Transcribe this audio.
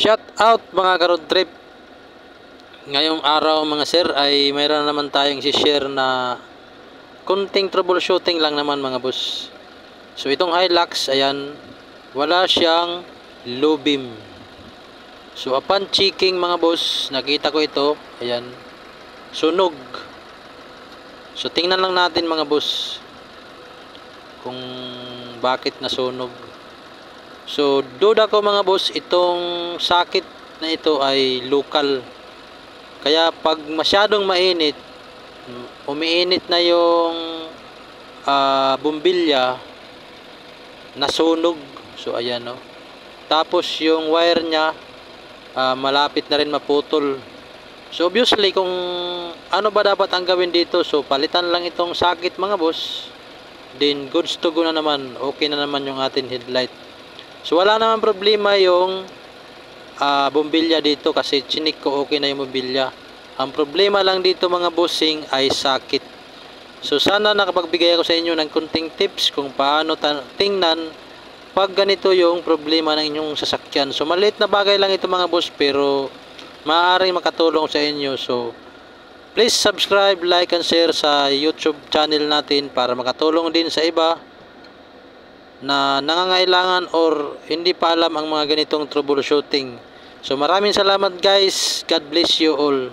Shout out mga ka-road trip. Ngayong araw mga sir ay mayroon naman tayong si-share na kunting troubleshooting lang naman mga boss. So itong Hilux, ayan, wala siyang low beam. So upon checking mga boss, nakita ko ito, ayan, sunog. So tingnan lang natin mga boss kung bakit nasunog. So duda ko mga boss, itong sakit na ito ay local. Kaya pag masyadong mainit, umiinit na yung bumbilya, nasunog. So ayan no. Tapos yung wire niya malapit na rin maputol. So obviously kung ano ba dapat ang gawin dito, so palitan lang itong sakit mga boss. Then goods to go na naman, okay na naman yung ating headlight. So wala naman problema yung bumbilya dito kasi chinik ko, okay na yung bumbilya. Ang problema lang dito mga bossing ay sakit. So sana nakapagbigay ako sa inyo ng kunting tips kung paano tingnan pag ganito yung problema ng inyong sasakyan. So maliit na bagay lang ito mga boss, pero maaaring makatulong sa inyo. So please subscribe, like and share sa YouTube channel natin para makatulong din sa iba na nangangailangan or hindi pa alam ang mga ganitong troubleshooting. So maraming salamat guys. God bless you all.